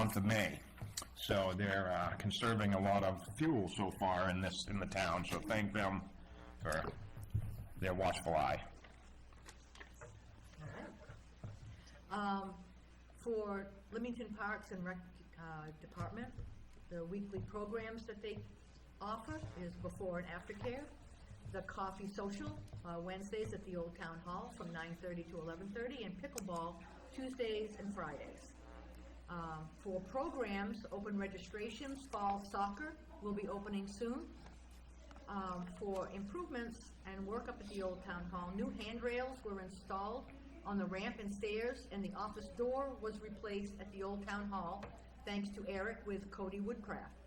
month of May. So they're conserving a lot of fuel so far in the town, so thank them for their watchful eye. For Limington Parks and Rec Department, the weekly programs that they offer is before and after care. The coffee social, Wednesdays at the Old Town Hall from 9:30 to 11:30, and pickleball Tuesdays and Fridays. For programs, open registrations, fall soccer will be opening soon. For improvements and work up at the Old Town Hall, new handrails were installed on the ramp and stairs, and the office door was replaced at the Old Town Hall, thanks to Eric with Cody Woodcraft.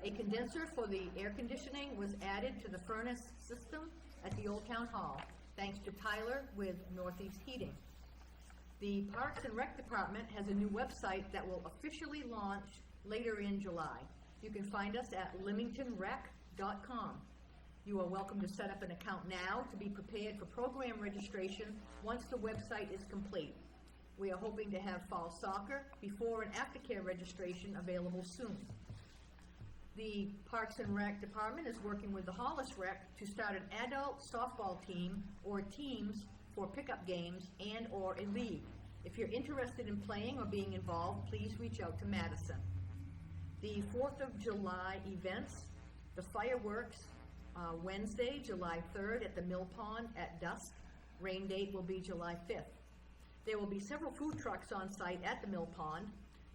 A condenser for the air conditioning was added to the furnace system at the Old Town Hall, thanks to Tyler with Northeast Heating. The Parks and Rec Department has a new website that will officially launch later in July. You can find us at limingtonrec.com. You are welcome to set up an account now to be prepared for program registration once the website is complete. We are hoping to have fall soccer before and after care registration available soon. The Parks and Rec Department is working with the Hollis Rec to start an adult softball team or teams for pickup games and or a league. If you're interested in playing or being involved, please reach out to Madison. The 4th of July events, the fireworks, Wednesday, July 3rd at the Mill Pond at dusk. Rain date will be July 5th. There will be several food trucks on site at the Mill Pond.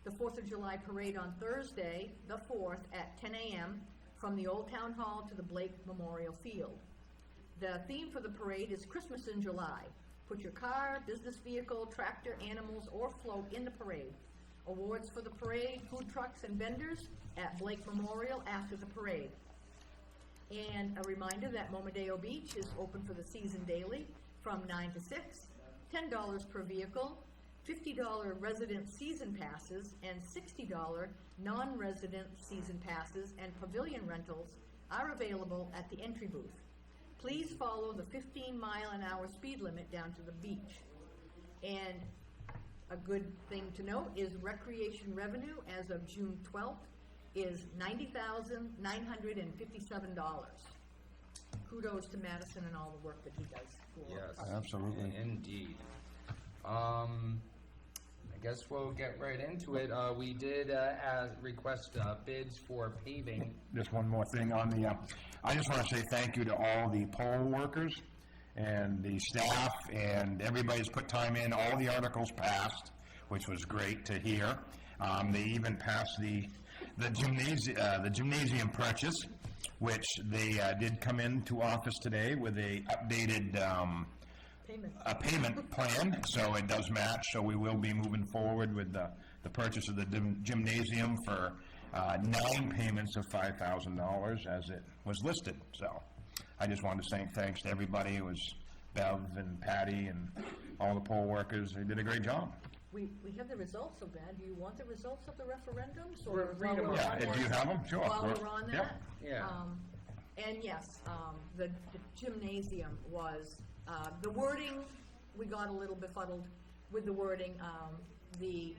The 4th of July parade on Thursday, the 4th, at 10 a.m. from the Old Town Hall to the Blake Memorial Field. The theme for the parade is Christmas in July. Put your car, business vehicle, tractor, animals, or float in the parade. Awards for the parade, food trucks, and vendors at Blake Memorial after the parade. And a reminder that Momodeo Beach is open for the season daily from 9 to 6, $10 per vehicle, $50 resident season passes, and $60 non-resident season passes and pavilion rentals are available at the entry booth. Please follow the 15-mile-an-hour speed limit down to the beach. And a good thing to note is recreation revenue as of June 12th is $90,957. Kudos to Madison and all the work that he does for Yes, us. Absolutely. Indeed. I guess we'll get right into it. We did request bids for paving. Just one more thing on the, I just want to say thank you to all the poll workers and the staff, and everybody's put time in. All the articles passed, which was great to hear. They even passed the gymnasium purchase, which they did come into office today with a updated payment plan, so it does match. So we will be moving forward with the purchase of the gymnasium for 9 payments of $5,000 as it was listed. So I just wanted to say thanks to everybody. It was Bev and Patty and all the poll workers. They did a great job. We have the results of that. Do you want the results of the referendums? Read them Yeah, if you have them, sure. While we're on that? Yeah. And yes, the gymnasium was, the wording, we got a little befuddled with the wording. The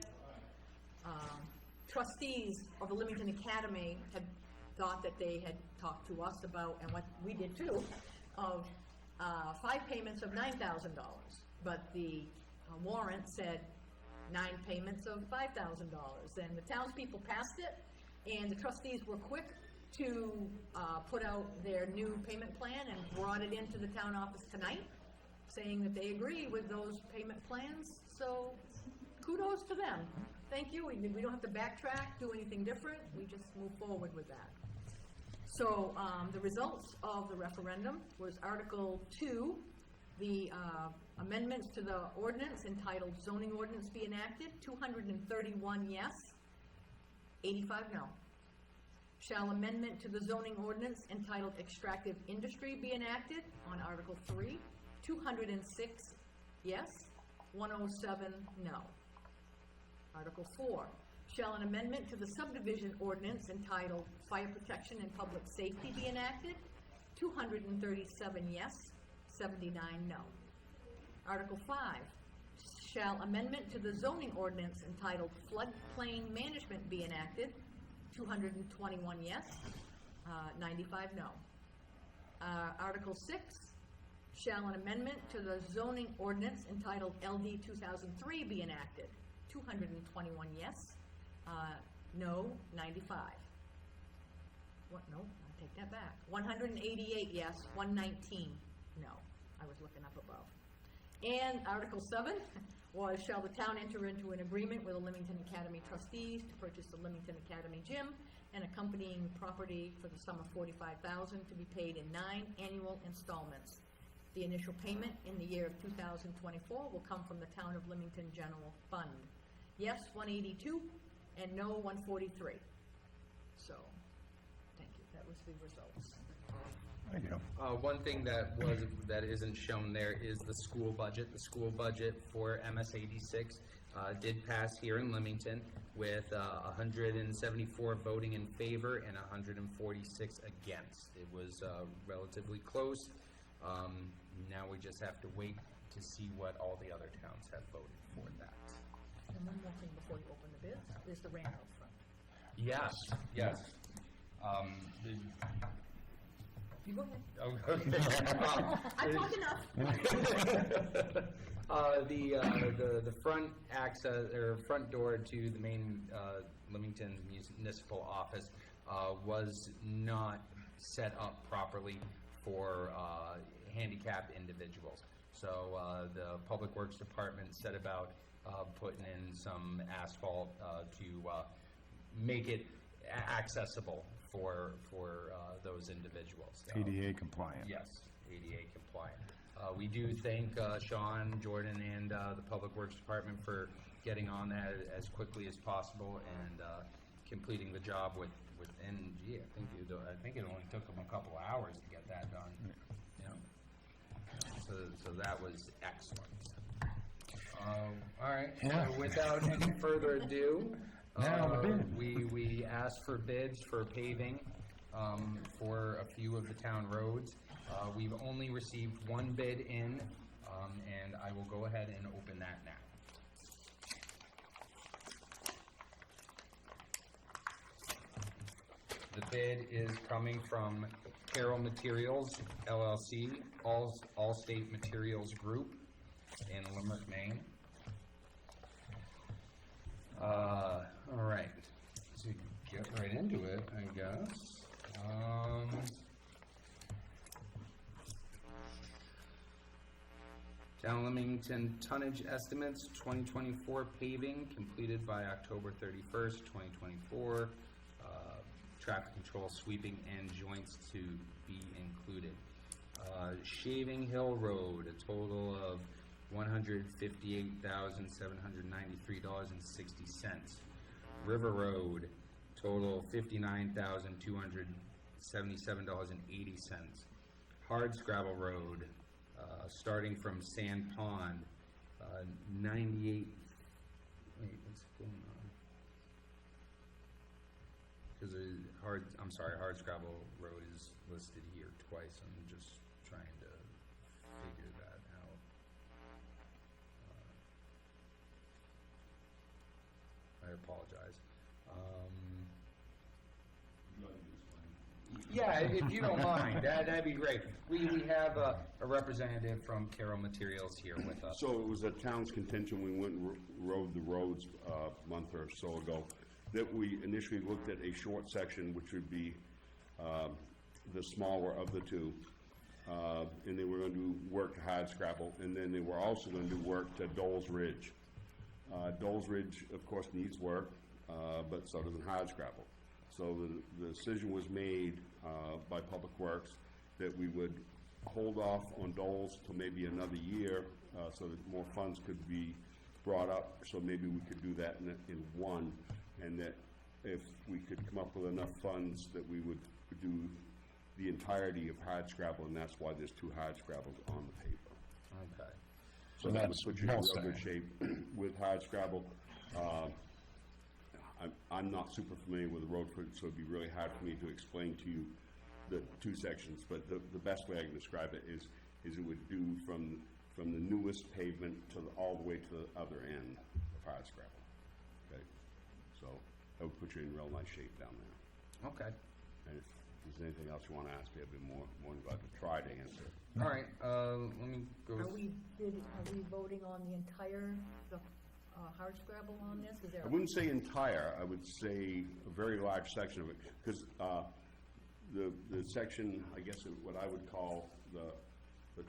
trustees of the Limington Academy had thought that they had talked to us about, and what we did too, of 5 payments of $9,000. But the warrant said 9 payments of $5,000. And the townspeople passed it, and the trustees were quick to put out their new payment plan and brought it into the town office tonight, saying that they agree with those payment plans. So kudos to them. Thank you. We don't have to backtrack, do anything different. We just move forward with that. So the results of the referendum was Article 2, the amendments to the ordinance entitled Zoning Ordinance be enacted, 231 yes, 85 no. Shall amendment to the zoning ordinance entitled Extractive Industry be enacted on Article 3, 206 yes, 107 no. Article 4, shall an amendment to the subdivision ordinance entitled Fire Protection and Public Safety be enacted, 237 yes, 79 no. Article 5, shall amendment to the zoning ordinance entitled floodplain management be enacted? 221 yes, 95 no. Article 6, shall an amendment to the zoning ordinance entitled LD 2003 be enacted? 221 yes, no, 95. What, no, I take that back. 188 yes, 119 no. I was looking up above. And Article 7 was, shall the town enter into an agreement with the Limington Academy trustees to purchase the Limington Academy gym and accompanying property for the sum of $45,000 to be paid in 9 annual installments. The initial payment in the year of 2024 will come from the Town of Limington General Fund. Yes, 182, and no, 143. So, thank you. That was the results. Thank you. One thing that isn't shown there is the school budget. The school budget for MS 86 did pass here in Leamington with 174 voting in favor and 146 against. It was relatively close. Now we just have to wait to see what all the other towns have voted for that. And one more thing before you open the bids is the Randolph Fund. Yes, yes. You go ahead. Oh, okay. I talked enough. The front access or front door to the main Limington municipal office was not set up properly for handicapped individuals. So the Public Works Department set about putting in some asphalt to make it accessible for those individuals. ADA compliant. Yes, ADA compliant. We do thank Sean, Jordan, and the Public Works Department for getting on that as quickly as possible and completing the job within, gee, I think it only took them a couple of hours to get that done. Yeah. So that was excellent. All right. Yeah. So without any further ado, Now the bid. we asked for bids for paving for a few of the town roads. We've only received one bid in, and I will go ahead and open that now. The bid is coming from Carroll Materials, LLC, Allstate Materials Group in Limerick, Maine. All right, so get right into it, I guess. Town Limington tonnage estimates, 2024 paving completed by October 31st, 2024. Traffic control sweeping and joints to be included. Shaving Hill Road, a total of $158,793.60. River Road, total $59,277.80. Hardscrabble Road, starting from Sand Pond, 98. Wait, what's going on? Because Hardscrabble Road is listed here twice. I'm just trying to figure that out. I apologize. Yeah, if you don't mind, that'd be great. We have a representative from Carroll Materials here with us. So it was a town's contention, we went and rode the roads a month or so ago, that we initially looked at a short section, which would be the smaller of the two, and they were going to do work to Hardscrabble, and then they were also going to do work to Dole's Ridge. Dole's Ridge, of course, needs work, but so doesn't Hardscrabble. So the decision was made by Public Works that we would hold off on Dole's till maybe another year, so that more funds could be brought up, so maybe we could do that in one, and that if we could come up with enough funds that we would do the entirety of Hardscrabble, and that's why there's two Hardscrabbles on the paper. Okay. So that would put you in real good shape with Hardscrabble. I'm not super familiar with the road footage, so it'd be really hard for me to explain to you the two sections, but the best way I can describe it is it would do from from the newest pavement to all the way to the other end of hardscrabble. Okay, so that would put you in real nice shape down there. Okay. And if there's anything else you want to ask me, I'd be more than glad to try to answer. All right, let me go. Are we voting on the entire, hardscrabble on this? Is there? I wouldn't say entire, I would say a very large section of it, because the section, I guess what I would call the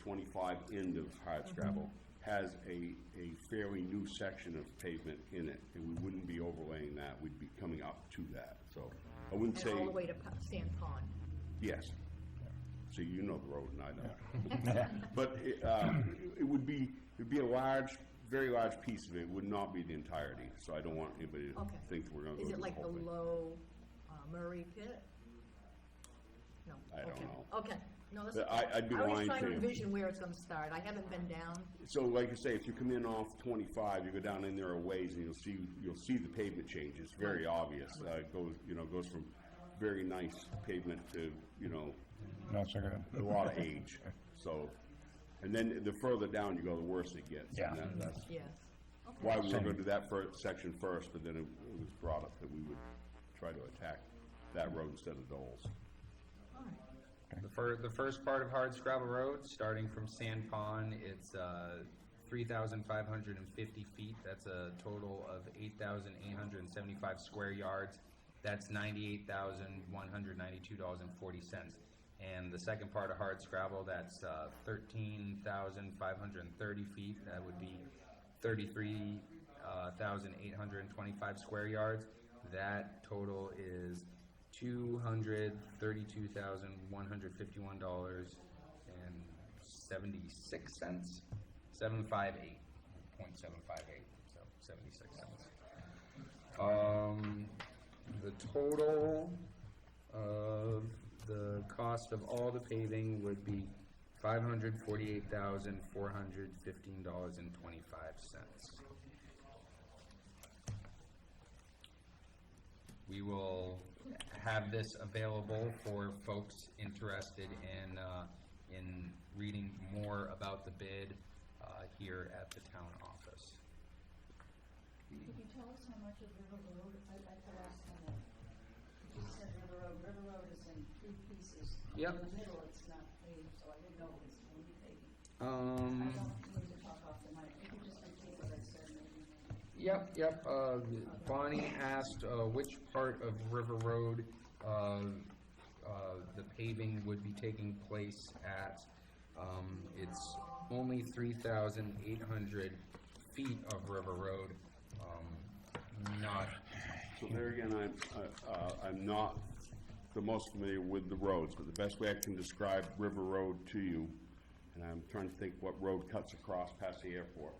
25 end of hardscrabble has a fairly new section of pavement in it, and we wouldn't be overlaying that, we'd be coming up to that, so I wouldn't say. And all the way to Sand Pond? Yes. So you know the road and I don't. But it would be, it'd be a large, very large piece of it. It would not be the entirety, so I don't want anybody to Okay. think that we're gonna go Is through it the like whole thing. below Murray Pit? No? I don't Okay. know. Okay, no, that's But okay. I'd be I was lying trying to to you. envision where it's gonna start. I haven't been down. So like I say, if you come in off 25, you go down in there a ways and you'll see the pavement change. It's very obvious. It goes from very nice pavement to, Not so good. a lot of age. So, and then the further down you go, the worse it gets. Yeah. And that's Yes. Okay. why we were going to do that section first, but then it was brought up that we would try to attack that road instead of Dole's. All right. The first part of Hardscrabble Road, starting from Sand Pond, it's 3,550 feet. That's a total of 8,875 square yards. That's $98,192.40. And the second part of Hardscrabble, that's 13,530 feet. That would be 33,825 square yards. That total is $232,151.76. 758.758. So 76 cents. The total of the cost of all the paving would be $548,415.25. We will have this available for folks interested in reading more about the bid here at the town office. Could you tell us how much of River Road, I could ask on that. You said River Road is in three pieces. Yep. In the middle, it's not paved, so I didn't know it was going to be paved. I Um, don't need to talk off the mic, you can just repeat what I said maybe. Yep. Bonnie asked which part of River Road the paving would be taking place at. It's only 3,800 feet of River Road. Not. So there again, I'm not the most familiar with the roads, but the best way I can describe River Road to you, and I'm trying to think what road cuts across past the airport.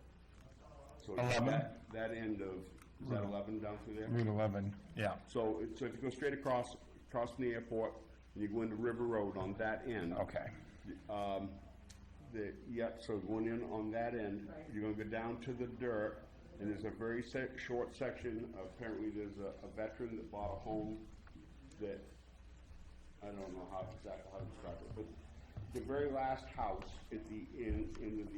So it's 11? that end of, is that 11 down through there? Route 11, yeah. So if you go straight across from the airport, and you go into River Road on that end. Okay. So going in on that end, you're gonna go down to the dirt, and there's a very short section. Apparently, there's a veteran that bought a home that, I don't know exactly how to describe it, but the very last house at the end, and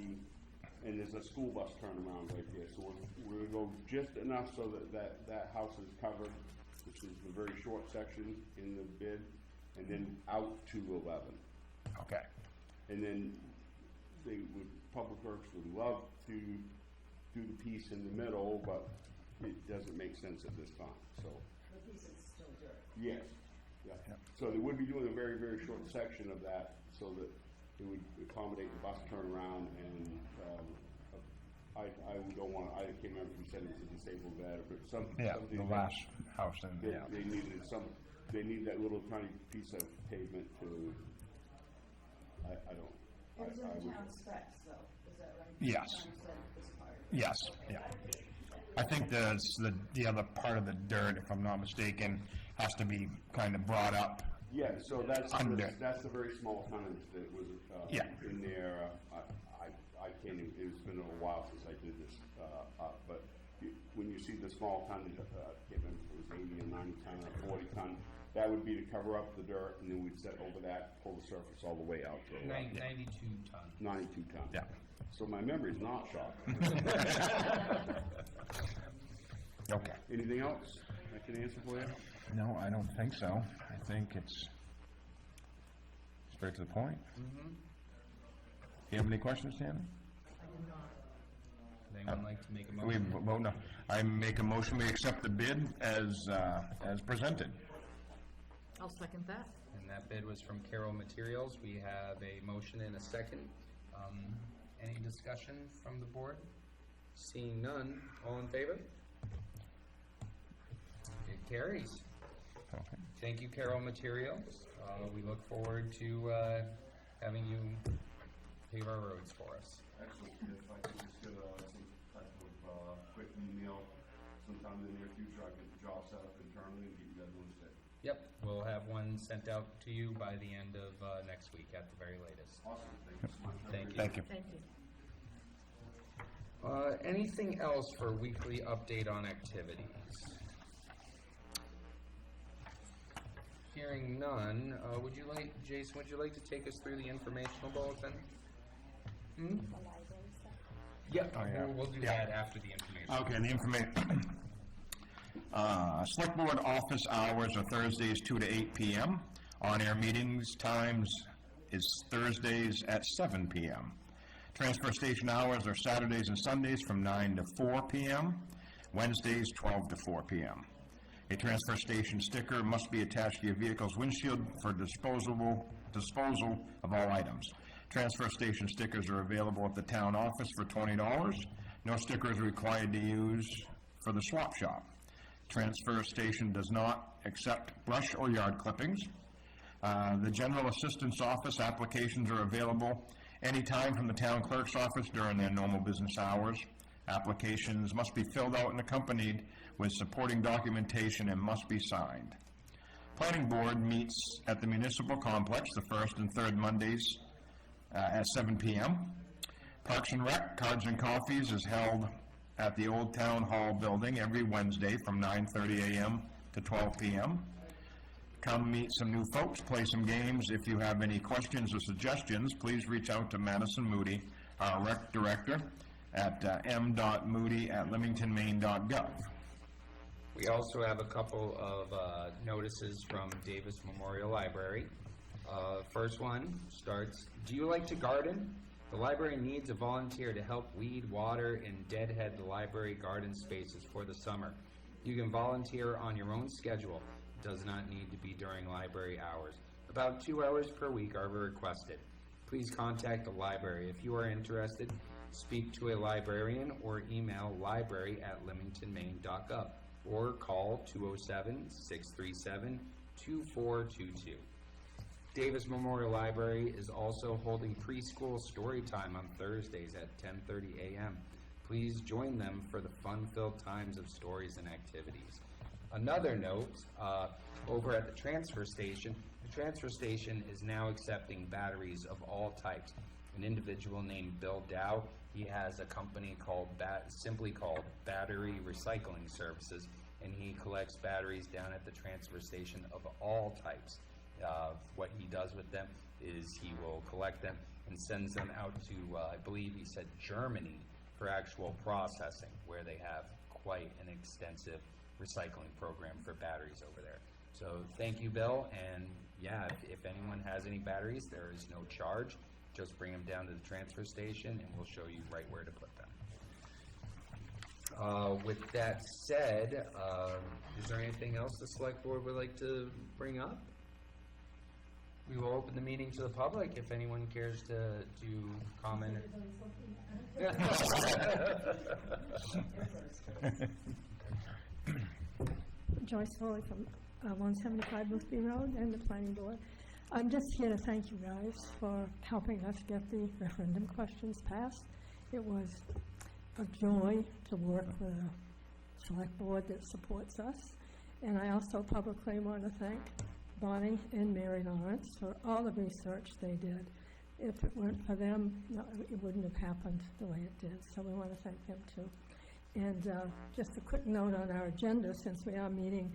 there's a school bus turnaround right there. So we're gonna go just enough so that house is covered, which is the very short section in the bid, and then out to 11. Okay. And then Public Works would love to do the piece in the middle, but it doesn't make sense at this time, so. The piece is still dirt. Yes, yeah. So they would be doing a very, very short section of that so that it would accommodate the bus turnaround, and I don't want, I can't remember if we said it's a disabled vet, but something. Yeah, the last house in, yeah. They needed they need that little tiny piece of pavement to, I don't. It was I in the would- town specs though, is that right? Yes. The town said it was part of it. Yes, yeah. I think the other part of the dirt, if I'm not mistaken, has to be kind of brought up. Yeah, so that's Under. the very small tonnage that was Yeah. in there. I can't even, it's been a while since I did this up, but when you see the small tonnage, I can't remember if it was 80 or 90 ton or 40 ton, that would be to cover up the dirt, and then we'd set over that, pull the surface all the way out to 92 ton. 92 ton. Yeah. So my memory's not shot. Okay. Anything else I can answer for you? No, I don't think so. I think it's straight to the point. You have any questions, Tammy? Would anyone like to make a We motion? vote no. I make a motion, we accept the bid as presented. I'll second that. And that bid was from Carroll Materials. We have a motion and a second. Any discussion from the board? Seeing none, all in favor? It carries. Okay. Thank you, Carroll Materials. We look forward to having you pave our roads for us. Excellent. If I could just get some type of quick email sometime in the near future, I can job set up internally and get you guys on the stick. Yep, we'll have one sent out to you by the end of next week at the very latest. Awesome. Thank you so much. Thank you. Thank you. Thank you. Anything else for weekly update on activities? Hearing none, Jason, would you like to take us through the informational bulletin? Yep, Oh, yeah. we'll do Yeah. that after the information. Okay, the information. Select Board office hours are Thursdays 2 to 8 p.m. On-air meetings times is Thursdays at 7 p.m. Transfer station hours are Saturdays and Sundays from 9 to 4 p.m., Wednesdays 12 to 4 p.m. A transfer station sticker must be attached to your vehicle's windshield for disposal of all items. Transfer station stickers are available at the town office for $20. No sticker is required to use for the swap shop. Transfer station does not accept brush or yard clippings. The General Assistance Office applications are available anytime from the town clerk's office during their normal business hours. Applications must be filled out and accompanied with supporting documentation and must be signed. Planning Board meets at the Municipal Complex the first and third Mondays at 7 p.m. Parks and Rec, Cards and Coffees is held at the Old Town Hall building every Wednesday from 9:30 a.m. to 12 p.m. Come meet some new folks, play some games. If you have any questions or suggestions, please reach out to Madison Moody, our rec director, at m.moody@limingtonmaine.gov. We also have a couple of notices from Davis Memorial Library. First one starts, do you like to garden? The library needs a volunteer to help weed, water, and deadhead the library garden spaces for the summer. You can volunteer on your own schedule. It does not need to be during library hours. About 2 hours per week are requested. Please contact the library. If you are interested, speak to a librarian or email library@limingtonmaine.gov or call 207-637-2422. Davis Memorial Library is also holding preschool story time on Thursdays at 10:30 a.m. Please join them for the fun-filled times of stories and activities. Another note, over at the transfer station is now accepting batteries of all types. An individual named Bill Dow, he has a company simply called Battery Recycling Services, and he collects batteries down at the transfer station of all types. What he does with them is he will collect them and sends them out to, I believe he said Germany, for actual processing, where they have quite an extensive recycling program for batteries over there. So thank you, Bill, and yeah, if anyone has any batteries, there is no charge. Just bring them down to the transfer station and we'll show you right where to put them. With that said, is there anything else the select board would like to bring up? We will open the meeting to the public if anyone cares to comment. Joyce Foley from 175 Boothby Road and the Planning Board. I'm just here to thank you guys for helping us get the referendum questions passed. It was a joy to work with a select board that supports us. And I also publicly want to thank Bonnie and Mary Lawrence for all the research they did. If it weren't for them, no, it wouldn't have happened the way it did. So we want to thank them too. And just a quick note on our agenda, since we are meeting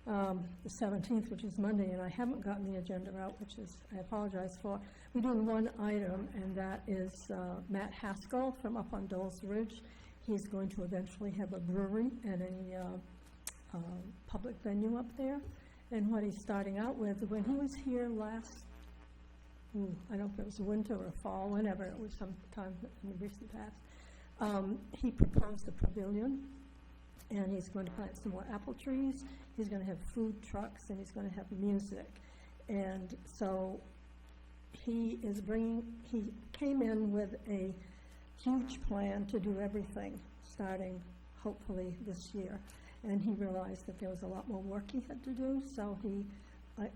the 17th, which is Monday, and I haven't gotten the agenda out, which is, I apologize for. We're doing one item, and that is Matt Haskell from up on Dole's Ridge. He's going to eventually have a brewery and a public venue up there. And what he's starting out with, when he was here last, I don't know if it was winter or fall, whenever, it was sometime in the recent past, he proposed a pavilion, and he's going to plant some more apple trees, he's going to have food trucks, and he's going to have music. And so he came in with a huge plan to do everything, starting hopefully this year. And he realized that there was a lot more work he had to do, so he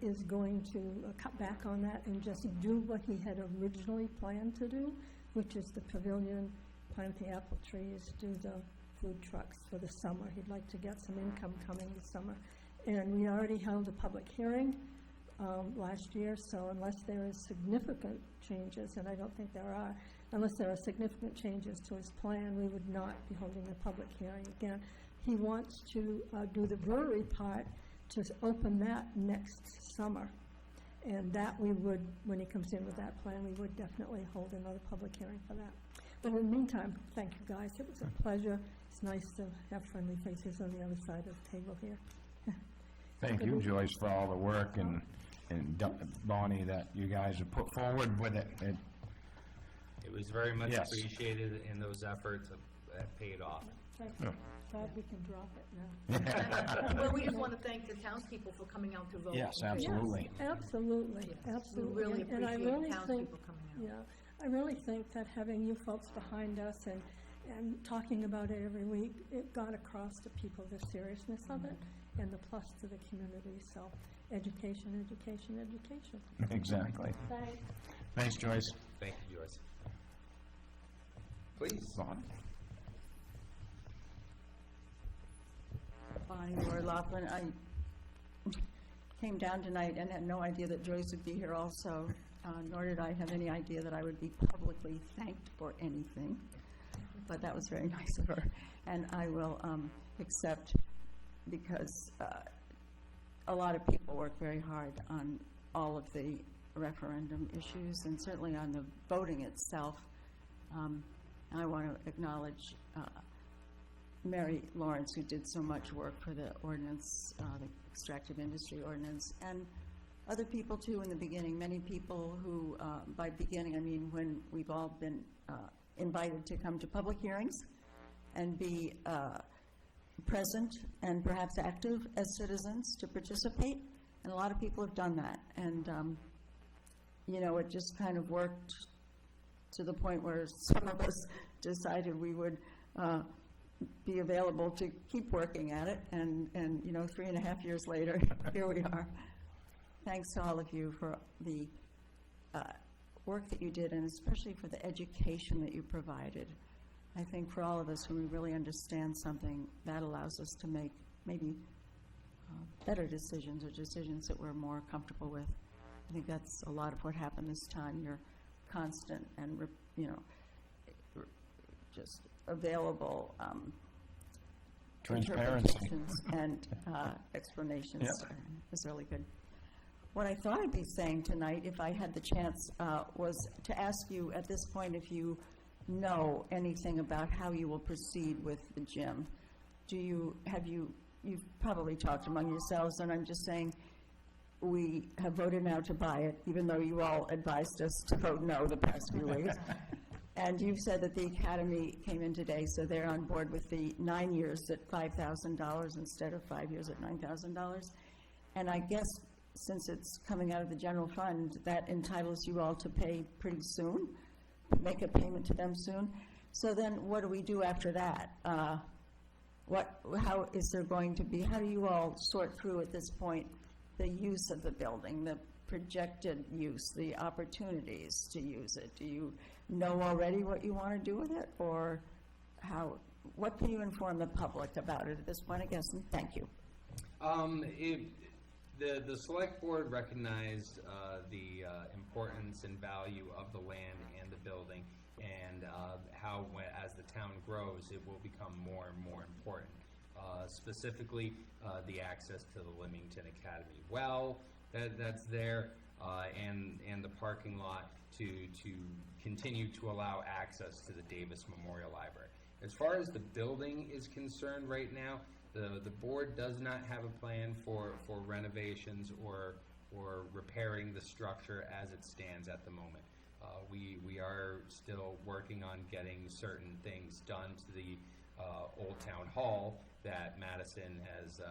is going to cut back on that and just do what he had originally planned to do, which is the pavilion, plant the apple trees, do the food trucks for the summer. He'd like to get some income coming this summer. And we already held a public hearing last year, so unless there is significant changes, and I don't think there are, unless there are significant changes to his plan, we would not be holding a public hearing again. He wants to do the brewery part, to open that next summer. And that we would, when he comes in with that plan, we would definitely hold another public hearing for that. But in the meantime, thank you guys. It was a pleasure. It's nice to have friendly faces on the other side of the table here. Thank you, Joyce, for all the work and Bonnie that you guys have put forward with it. It was very much Yes. appreciated, and those efforts have paid off. Thank you. Glad we can drop it now. Well, we just want to thank the townspeople for coming out to vote. Yes, absolutely. Yes, absolutely, Yes, absolutely. we really And I appreciate really townspeople think- coming out. Yeah, I really think that having you folks behind us and talking about it every week, it got across to people the seriousness of it and the plus to the community. So education, education, education. Exactly. Thanks. Thanks, Joyce. Thank you, Joyce. Please. Bonnie? Bonnie Lord Laughlin. I came down tonight and had no idea that Joyce would be here also, nor did I have any idea that I would be publicly thanked for anything. But that was very nice of her. And I will accept, because a lot of people work very hard on all of the referendum issues, and certainly on the voting itself. I want to acknowledge Mary Lawrence, who did so much work for the ordinance, the extractive industry ordinance, and other people too in the beginning, many people who, by beginning, I mean when we've all been invited to come to public hearings and be present and perhaps active as citizens to participate, and a lot of people have done that. And, you know, it just kind of worked to the point where some of us decided we would be available to keep working at it, and you know, 3.5 years later, here we are. Thanks to all of you for the work that you did, and especially for the education that you provided. I think for all of us, when we really understand something, that allows us to make maybe better decisions, or decisions that we're more comfortable with. I think that's a lot of what happened this time. Your constant and, you know, just available Transparency. interpretations and explanations. Yep. It was really good. What I thought I'd be saying tonight, if I had the chance, was to ask you at this point if you know anything about how you will proceed with the gym. You've probably talked among yourselves, and I'm just saying, we have voted now to buy it, even though you all advised us to vote no the past few weeks. And you've said that the Academy came in today, so they're on board with the 9 years at $5,000 instead of 5 years at $9,000. And I guess since it's coming out of the general fund, that entitles you all to pay pretty soon, make a payment to them soon. So then what do we do after that? How is there going to be, how do you all sort through at this point the use of the building, the projected use, the opportunities to use it? Do you know already what you want to do with it, or what can you inform the public about it at this point, I guess, and thank you. The select board recognized the importance and value of the land and the building, and how as the town grows, it will become more and more important. specifically the access to the Limington Academy well that's there, and the parking lot to continue to allow access to the Davis Memorial Library. As far as the building is concerned right now, the board does not have a plan for renovations or repairing the structure as it stands at the moment. We are still working on getting certain things done to the Old Town Hall that Madison has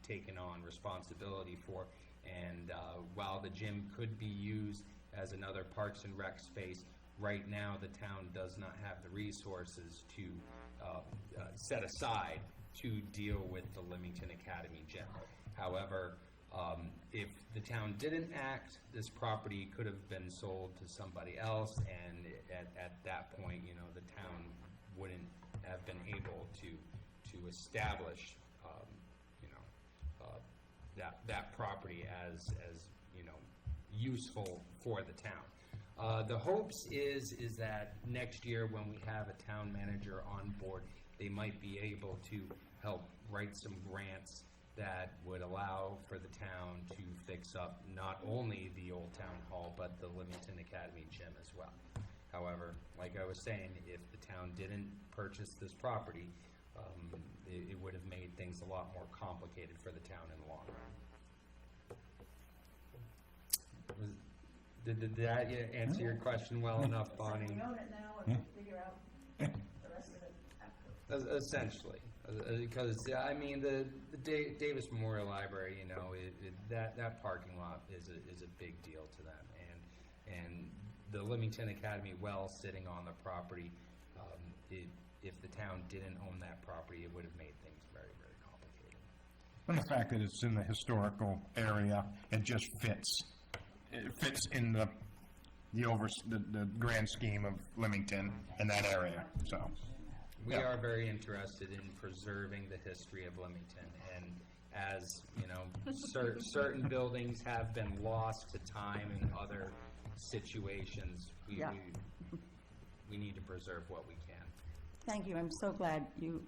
taken on responsibility for. And while the gym could be used as another Parks and Rec space, right now the town does not have the resources to set aside to deal with the Limington Academy gym. However, if the town didn't act, this property could have been sold to somebody else, and at that point, you know, the town wouldn't have been able to establish, that property as you know, useful for the town. The hopes is that next year, when we have a town manager on board, they might be able to help write some grants that would allow for the town to fix up not only the Old Town Hall, but the Limington Academy gym as well. However, like I was saying, if the town didn't purchase this property, it would have made things a lot more complicated for the town in the long run. Did that answer your question well enough, Bonnie? We own it now and figure out the rest of it after. Essentially, because I mean, the Davis Memorial Library, you know, that parking lot is a big deal to them, and the Limington Academy well sitting on the property. If the town didn't own that property, it would have made things very, very complicated. And the fact that it's in the historical area, it just fits. It fits in the grand scheme of Leamington in that area, so. We Yeah. are very interested in preserving the history of Limington, and as, you know, certain buildings have been lost to time and other situations, Yeah. we need to preserve what we can. Thank you. I'm so glad you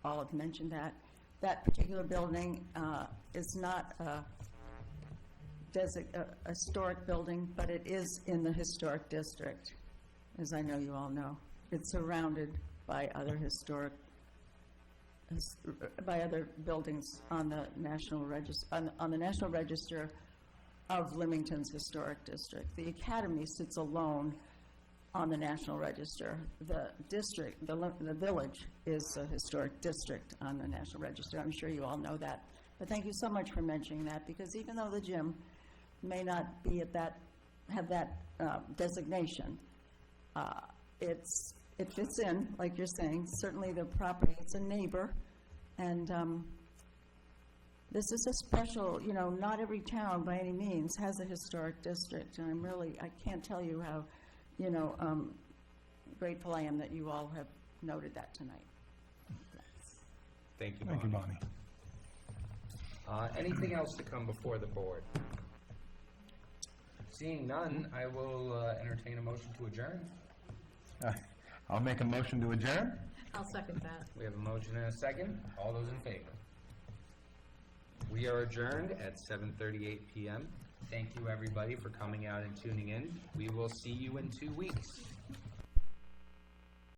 all have mentioned that. That particular building is not a historic building, but it is in the historic district, as I know you all know. It's surrounded by other by other buildings on the National Register, on the National Register of Limington's Historic District. The Academy sits alone on the National Register. The district, the village is a historic district on the National Register. I'm sure you all know that. But thank you so much for mentioning that, because even though the gym may not be at that, have that designation, it fits in, like you're saying. Certainly the property, it's a neighbor, and this is a special, you know, not every town by any means has a historic district, and I can't tell you how, you know, grateful I am that you all have noted that tonight. Thank you, Thank you, Bonnie. Bonnie. Anything else to come before the board? Seeing none, I will entertain a motion to adjourn. I'll make a motion to adjourn. I'll second that. We have a motion and a second. All those in favor? We are adjourned at 7:38 p.m. Thank you, everybody, for coming out and tuning in. We will see you in 2 weeks.